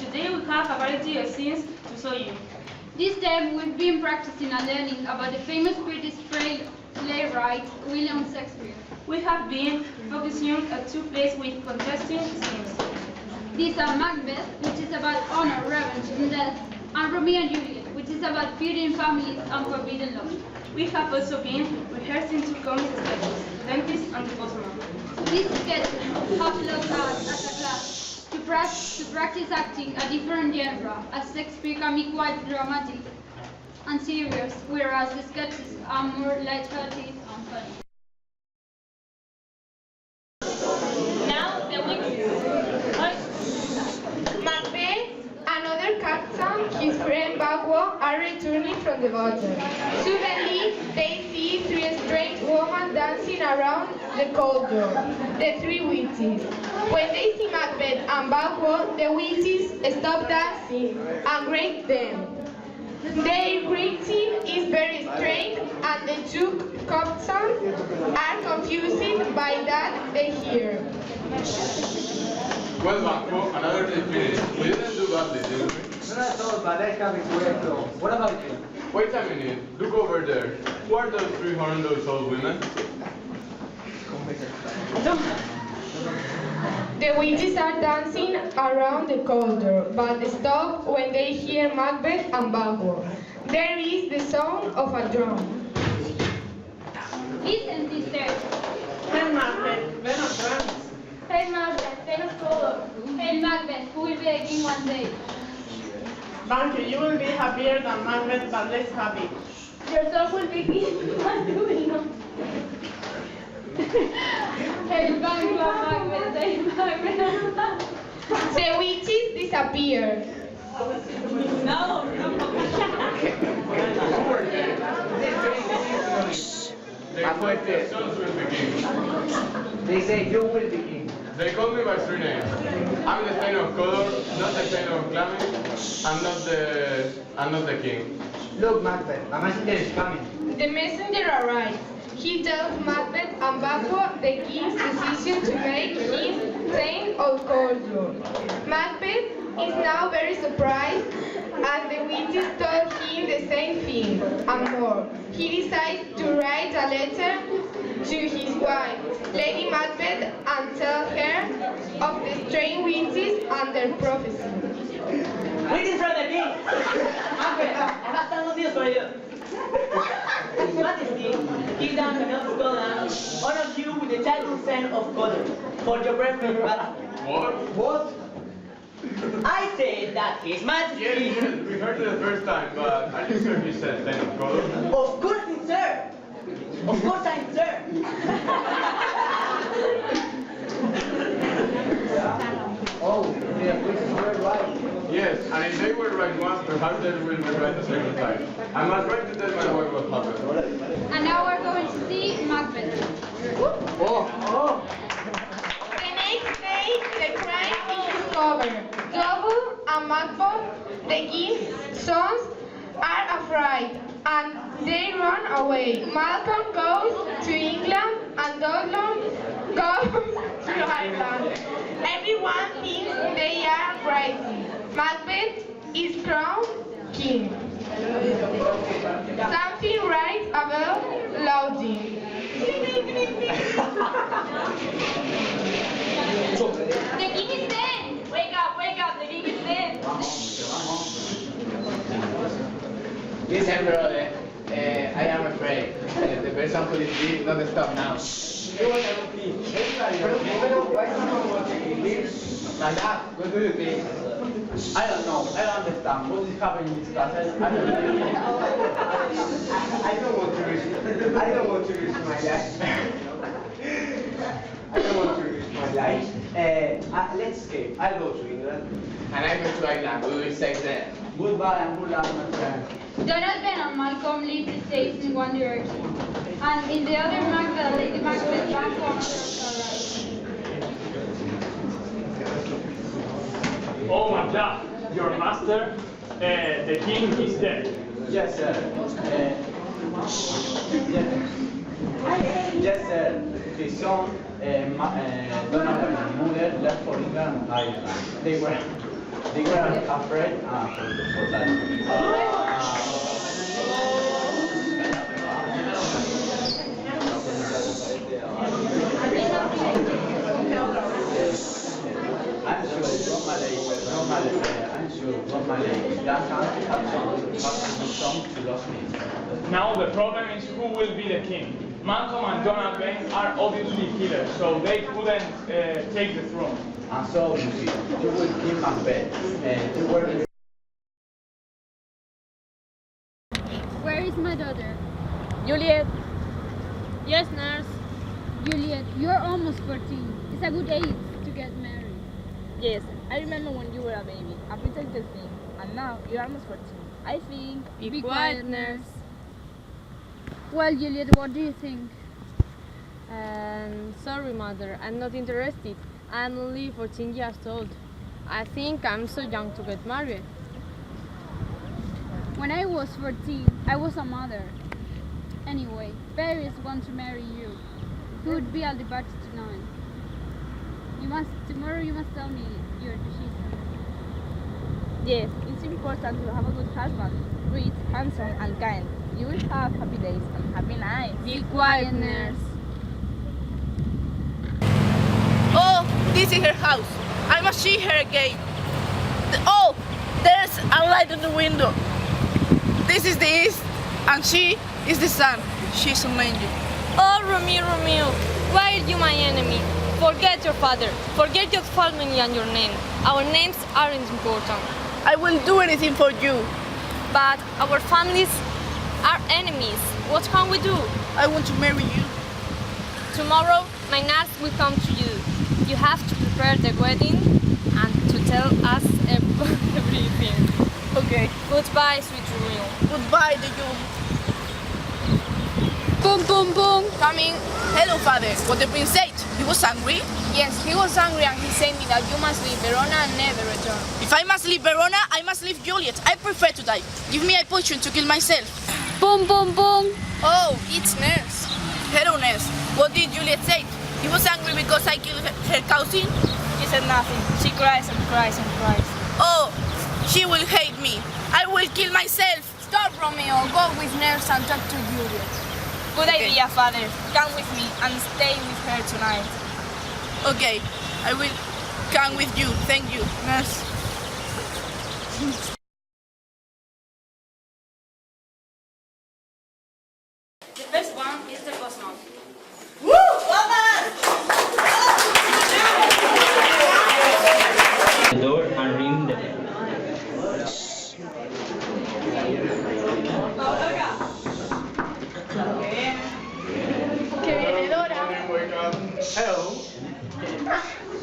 Today we have a variety of scenes to show you. This time we've been practicing and learning about the famous British playwright William Shakespeare. We have been focusing on two plays with contrasting scenes. These are Macbeth, which is about honor, revenge, and death, and Romeo and Juliet, which is about beauty in families and forbidden love. We have also been rehearsing two comic sketches, The Dentist and The Postman. These sketches have allowed us as a class to practice acting a different genre, as Shakespeare can be quite dramatic and serious, whereas the sketches are more light-hearted and funny. Now the Macbeth and other captain, his friend Bagwo, are returning from the battle. Suddenly, they see three strange women dancing around the cauldron, the three witches. When they see Macbeth and Bagwo, the witches stop dancing and greet them. Their greeting is very strange, and the two captains are confused by that they hear. Well, Banco, another day finished. We didn't do badly, did we? What about you? Wait a minute. Look over there. Who are those three horrendous old women? The witches are dancing around the cauldron, but stop when they hear Macbeth and Bagwo. There is the sound of a drum. Listen, sisters. Hey Macbeth, ven atrás. Hey Macbeth, ven of color. Hey Macbeth, who will be the king one day? Banco, you will be happier than Macbeth, but less happy. Your soul will be king, but you will not. Hey Banco, Macbeth, hey Macbeth. The witches disappear. No. The sons will be king. They say you will be king. They call me by three names. I'm the Saint of Color, not the Saint of Climbing, and not the king. Look, Macbeth, a messenger is coming. The messenger arrives. He tells Macbeth and Bagwo the king's decision to make him Saint of Cauldron. Macbeth is now very surprised, as the witches told him the same thing and more. He decides to write a letter to his wife, Lady Macbeth, and tell her of the strange witches and their prophecy. Greetings from the king! Macbeth, I have some good news for you. His Majesty, King Duncan of Scotland, honors you with the title Saint of Codor for your bravery in battle. What? I say that His Majesty... Yes, we heard it the first time, but are you sure he said Saint of Color? Of course it's sir! Of course I'm sir! Oh, the witches were right. Yes, and if they were right once, perhaps they will be right the second time. I must write to tell my wife what happened. And now we're going to see Macbeth. Oh! The next day, the crime is discovered. Double and Macbeth, the king's sons, are afraid, and they run away. Malcolm goes to England, and Douglas goes to Ireland. Everyone thinks they are crazy. Macbeth is crowned king. Something right about louding. The king is dead! Wake up, the king is dead! Listen, brother, I am afraid. The person who is dead not stop now. Like that, what do you think? I don't know, I don't understand. What is happening in this castle? I don't know. I don't want to risk my life. I don't want to risk my life. Let's escape. I'll go to England. And I go to Ireland. We will stay there. Goodbye and good luck, my friend. Jonathan and Malcolm leave the States in one direction. And in the other Macbeth, Lady Macbeth, Banco and others Oh my God, your master, the king is dead. Yes, sir. Yes, sir. His son, Donovan and mother left for England and Ireland. They were afraid for that. Now the problem is who will be the king. Malcolm and Donald Ben are obviously killers, so they couldn't take the throne. And so, you see, you will kill Macbeth, and you were... Where is my daughter? Juliet. Yes, nurse. Juliet, you're almost 14. It's a good age to get married. Yes, I remember when you were a baby, a pretty little thing, and now you're almost 14. I think. Be quiet, nurse. Well, Juliet, what do you think? Sorry, mother, I'm not interested. I'm only 14 years old. I think I'm so young to get married. When I was 14, I was a mother. Anyway, Paris wants to marry you. Who would be at the party tonight? Tomorrow you must tell me your decision. Yes, it's important to have a good husband, rich, handsome, and kind. You will have happy days and happy nights. Be quiet, nurse. Oh, this is her house. I must see her again. Oh, there's a light in the window. This is the east, and she is the sun. She's an angel. Oh, Romeo, Romeo, why are you my enemy? Forget your father, forget your family and your name. Our names aren't important. I will do anything for you. But our families are enemies. What can we do? I want to marry you. Tomorrow, my nurse will come to you. You have to prepare the wedding and to tell us everything. Okay. Goodbye, sweet Romeo. Goodbye to you. Boom, boom, boom. Coming. Hello, father. What the prince said? He was angry? Yes, he was angry and he said me that you must leave Verona and never return. If I must leave Verona, I must leave Juliet. I prefer to die. Give me a potion to kill myself. Boom, boom, boom. Oh, it's nurse. Hello, nurse. What did Juliet say? He was angry because I killed her cousin? She said nothing. She cries and cries and cries. Oh, she will hate me. I will kill myself. Stop, Romeo. Go with nurse and talk to Juliet. Good idea, father. Come with me and stay with her tonight. Okay, I will come with you. Thank you, nurse. The first one is the postman. The door and ring the bell. Que viene Dora. Wake up. Hello.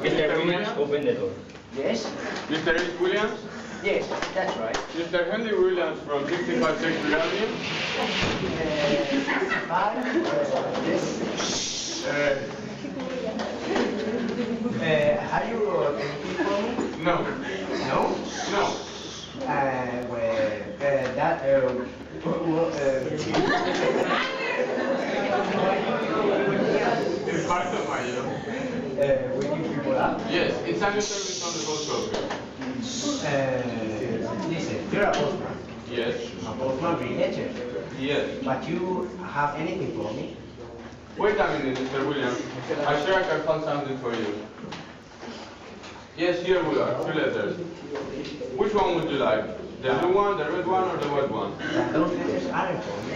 Mr. Williams, open the door. Yes? Mr. Eric Williams? Yes, that's right. Mr. Henry Williams from 65 Shakespeare Avenue? Are you looking for me? No. No? No. It's part of my job. Waking people up? Yes, it's a new service on the post office. Listen, you're a postman. Yes. A postman bring letters. Yes. But you have anything for me? Wait a minute, Mr. Williams. I'm sure I can find something for you. Yes, here we are. 2 letters. Which one would you like? The blue one, the red one, or the white one? Those letters aren't for me.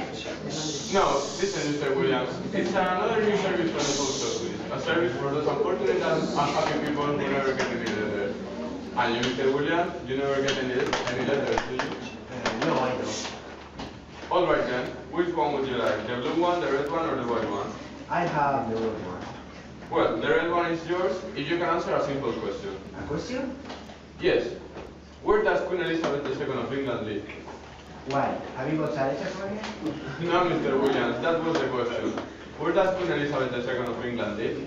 No, listen, Mr. Williams. It's another new service from the post office. A service for those unfortunate and unhappy people who never get any letters. And you, Mr. Williams, you never get any letters, do you? No, I don't. All right then. Which one would you like? The blue one, the red one, or the white one? I have the red one. Well, the red one is yours if you can answer a simple question. A question? Yes. Where does Queen Elizabeth II of England live? Why? Have you got a letter for me? No, Mr. Williams, that was the question. Where does Queen Elizabeth II of England live?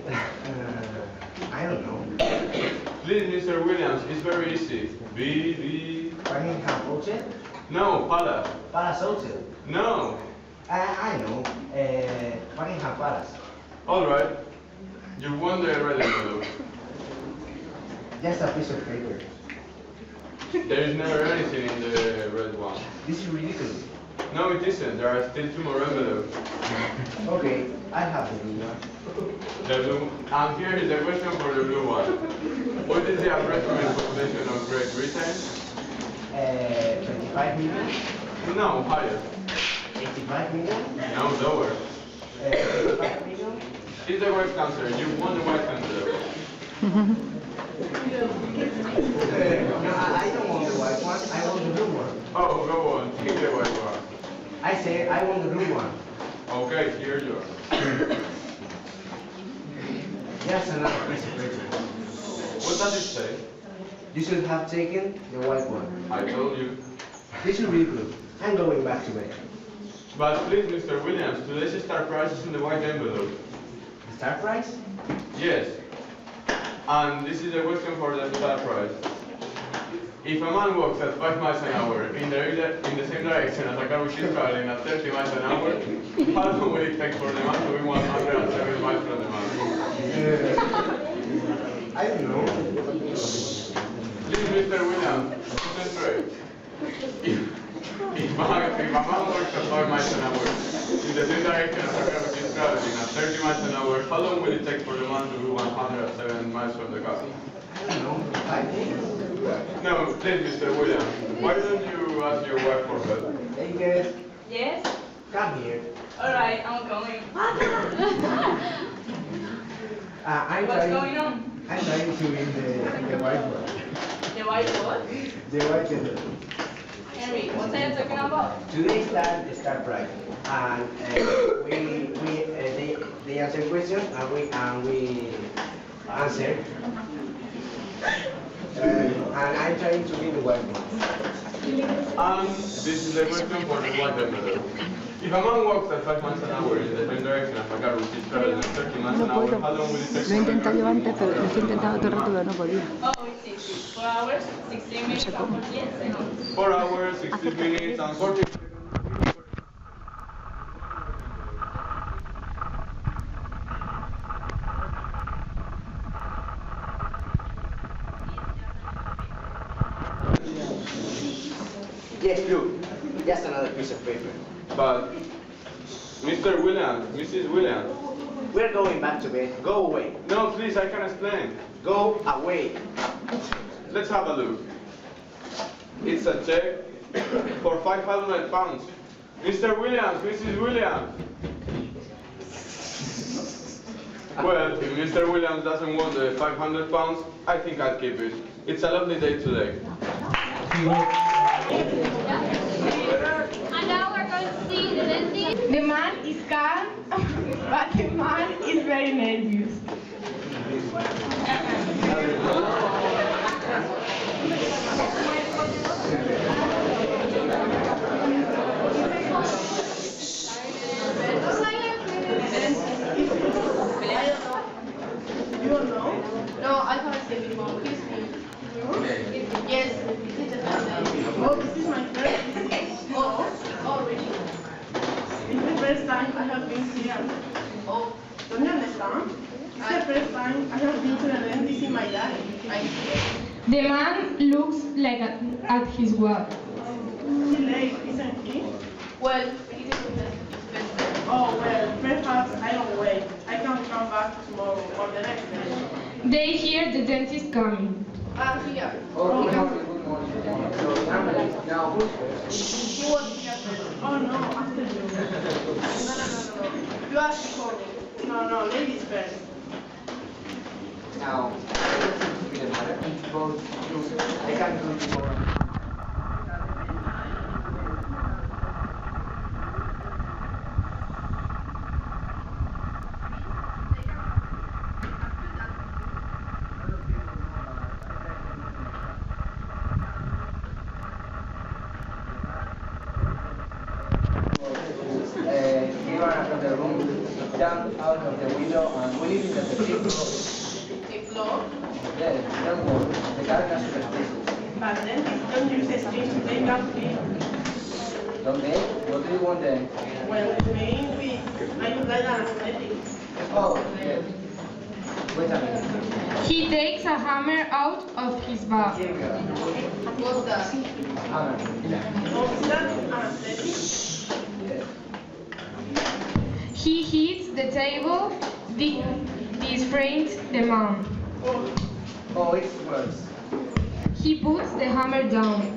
I don't know. Please, Mr. Williams, it's very easy. B. Buckingham Hotel? No, Palace. Palace Hotel? No. I know. Buckingham Palace. All right. You won the red envelope. Just a piece of paper. There is never anything in the red one. This is ridiculous. No, it isn't. There are still 2 more envelopes. Okay, I have the blue one. The blue, and here is the question for the blue one. What is the approximate population of Great Britain? 25 million? No, higher. 85 million? No, lower. 85 million? It's the right answer. You won the right answer. No, I don't want the white one. I want the blue one. Oh, go on. Take the white one. I said I want the blue one. Okay, here you are. Yes, another piece of paper. What does it say? You should have taken the white one. I told you. This is ridiculous. I'm going back to bed. But please, Mr. Williams, today's star prize is in the white envelope. The star prize? Yes. And this is the question for the star prize. If a man walks at 5 miles an hour in the same direction as a car which is traveling at 30 miles an hour, how long will it take for the man to be 107 miles from the man? I don't know. Please, Mr. Williams, concentrate. If a man walks at 5 miles an hour in the same direction as a car which is traveling at 30 miles an hour, how long will it take for the man to be 107 miles from the car? I don't know. I think. No, please, Mr. Williams, why don't you ask your wife for help? Hey, guys. Yes? Come here. Alright, I'm coming. I'm What's trying, going on? I'm trying to win the white one. The white what? The white envelope. Henry, what are you talking about? Today start the star prize, and they answer questions and we answer. And I'm trying to win the white one. And this is the question for the white envelope. If a man walks at 5 miles an hour in the same direction as a car which is traveling at 30 miles an hour, how long will it take? Lo he intentado yo antes, pero lo he intentado todo el rato, pero no podía. Oh, it's easy. 4 hours, 16 minutes, and 48 seconds. 4 hours, 60 minutes, and 40 seconds. Yes, look, just another piece of paper. But, Mr. Williams, Mrs. Williams, We're going back to bed. Go away. no, please, I can explain. Go away. Let's have a look. It's a check for 500 pounds. Mr. Williams, Mrs. Williams. Well, if Mr. Williams doesn't want the 500 pounds, I think I'll keep it. It's a lovely day today. And now we're going to see the dentist. The man is calm, but the man is very nervous. You don't know? No, I haven't seen it before. Excuse me. Yes, this is the first time. Oh, this is my first. Oh, really? It's the first time I have been here. Oh, Don't you understand? It's the first time I have been to the dentist in my life. I see. The man looks like at his watch. He's late, isn't he? Well, it is expensive. Oh, well, perhaps I don't wait. I can come back tomorrow or the next day. They hear the dentist coming. Ah, here. Oh, good morning. Now, who's He was here first. Oh, no, after you. No. You asked before me. No, ladies first. now, what seems to be the matter? Both, I can't do it tomorrow. Here are from the room, jump out of the window, and we live in the 15th floor. The floor. Yes, don't go. The Cardinal Superstition. But dentists don't use the stage to take out teeth. Don't they? What do you want then? Well, the main week, I would like an aesthetic. Oh, yes. Wait a minute. He takes a hammer out of his bag. What's that? Hammer. Is that anesthetic? Yes. He hits the table. This frames the man. Oh, it's worse. He puts the hammer down.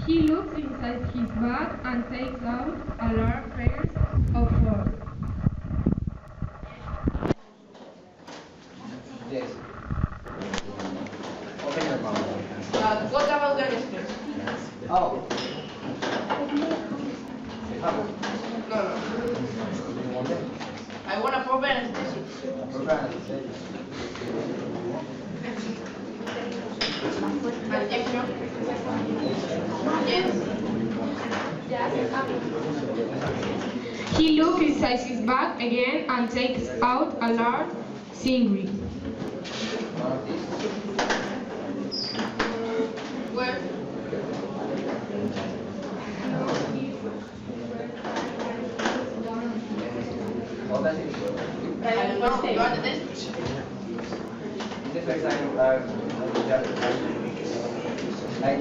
He looks inside his bag and takes out a large pair of forks. Yes. Open your mouth. What about the anesthetic? Oh. Hammer. No, no. You want it? I want a proper anesthetic. Proper anesthetic. Injection? Yes. He looks inside his bag again and takes out a large stingray. One of these. Where? What does it do? I don't know. You are the dentist. This is like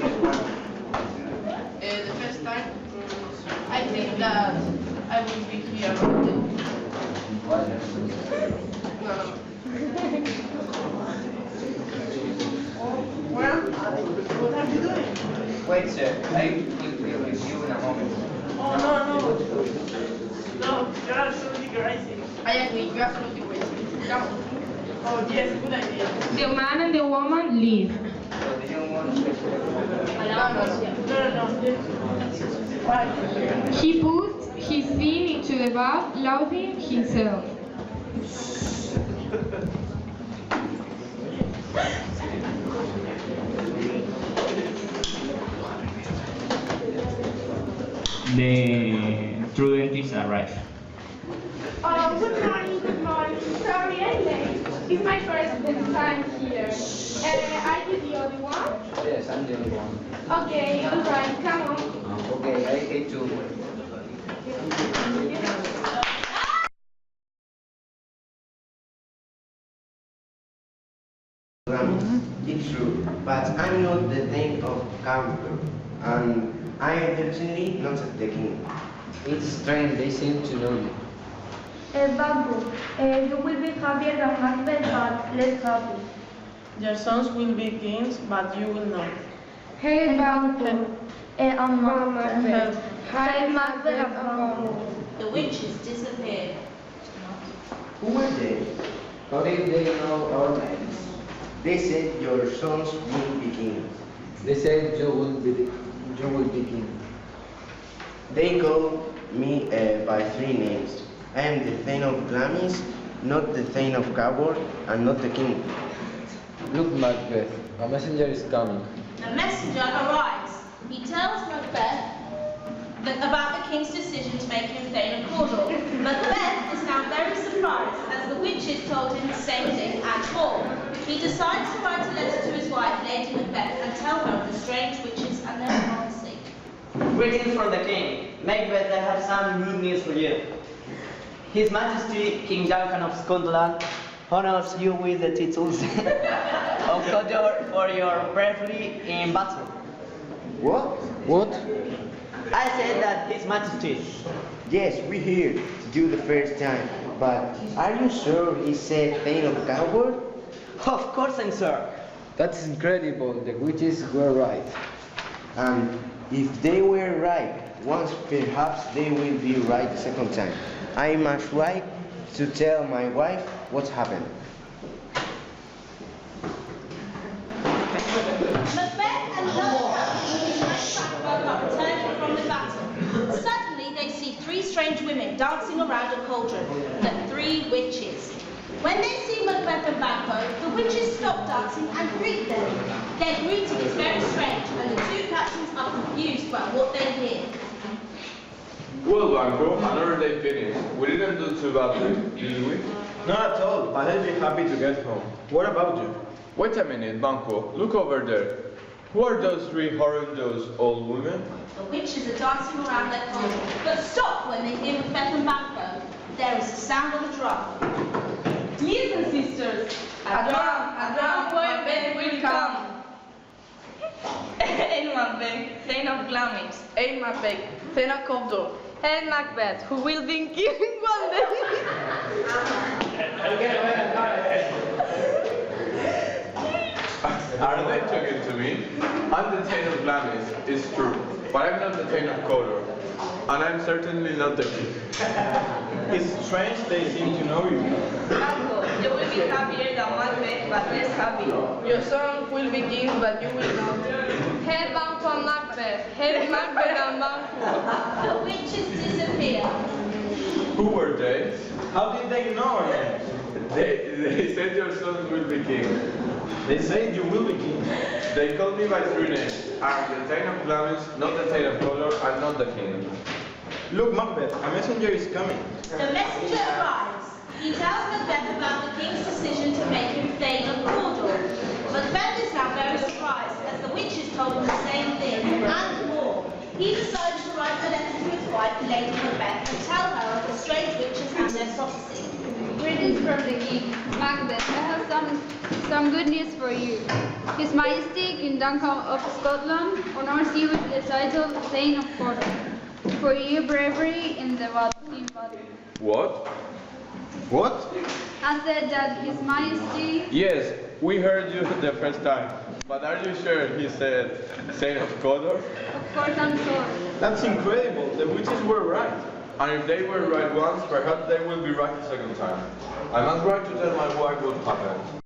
just one. The first time, I think that I will be here. What? No, no. Well, what are you doing? Wait, sir. I will be with you in a moment. Oh, no, no. No, you're absolutely crazy. I agree, you are absolutely crazy. Come on. Oh, yes, good idea. The man and the woman leave. So do you want to No. Why? He puts his thing into the bag, laughing himself. The true dentist arrived. Oh, good morning, good morning. Sorry, I'm late. It's my first time here. Are you the only one? Yes, I'm the only one. Okay, alright, come on. Okay, I hate to. It's true, but I'm not the thing of camper, and I am definitely not the king. It's strange, they seem to know me. Bamboo, you will be happier than Macbeth, but less happy. Your sons will be kings, but you will not. Hey, Bamboo, and Macbeth. Hey, Macbeth and Bamboo. The witches disappeared. Who were they? How did they know our names? They said your sons will be kings. They said you will be king. They call me by 3 names. I am the Thane of Glamis, not the Thane of Cabor, and not the king. Look, Macbeth, a messenger is coming. The messenger arrives. He tells Macbeth about the king's decision to make him Thane of Cawdor. Macbeth is now very surprised, as the witches told him the same thing at all. He decides to write a letter to his wife, Lady Macbeth, and tell her of the strange witches and their policy. Greetings from the king. Macbeth, I have some good news for you. His Majesty King Duncan of Scotland honors you with the titles of Codor for your bravery in battle. What? What? I said that His Majesty. Yes, we hear you the first time, but are you sure he said thing of coward? Of course I'm sure. That's incredible. The witches were right. And if they were right once, perhaps they will be right the second time. I must write to tell my wife what's happened. Macbeth and Lothair woke up returning from the battle. Suddenly they see three strange women dancing around a cauldron, the three witches. When they see Macbeth and Banquo, the witches stop dancing and greet them. Their greeting is very strange, and the two captains are confused by what they hear. Well, Blanco, another day finished. We didn't do too badly, did we? Not at all, but I'll be happy to get home. What about you? Wait a minute, Banco. Look over there. Who are those three horrendous old women? The witches are dancing around their cauldron, but stop when they hear Macbeth and Banquo. There is the sound of a drum. Listen, sisters. A drum, when will come. Hail Macbeth, Thane of Glamis. Hail Macbeth, Thane of Cawdor. Hail Macbeth, who will be king one day. Are they talking to me? I'm the Thane of Glamis, it's true. But I'm not the Thane of Cawdor. And I'm certainly not the king. It's strange they seem to know you. Banquo, you will be happier than Macbeth, but less happy. Your son will be king, but you will not. Hail Banquo and Macbeth. Hail Macbeth and Banquo. The witches disappear. Who were they? How did they know our names? They said your son will be king. They say you will be king. They called me by three names. I'm the Thane of Glamis, not the Thane of Cawdor, and not the king. Look, Macbeth, a messenger is coming. The messenger arrives. He tells Macbeth about the king's decision to make him Thane of Cawdor. Macbeth is now very surprised, as the witches told him the same thing, and more. He decides to write a letter to his wife, Lady Macbeth, and tell her of the strange witches and their prophecy. Greetings from the king, Macbeth. I have some good news for you. His Majesty, King Duncan of Scotland, honors you with the title Thane of Cawdor for your bravery in the battle. What? What? I said that His Majesty. Yes, we heard you the first time. But are you sure he said Thane of Cawdor? Of course, I'm sure. That's incredible. The witches were right. And if they were right once, perhaps they will be right the second time. I must write to tell my wife what happened.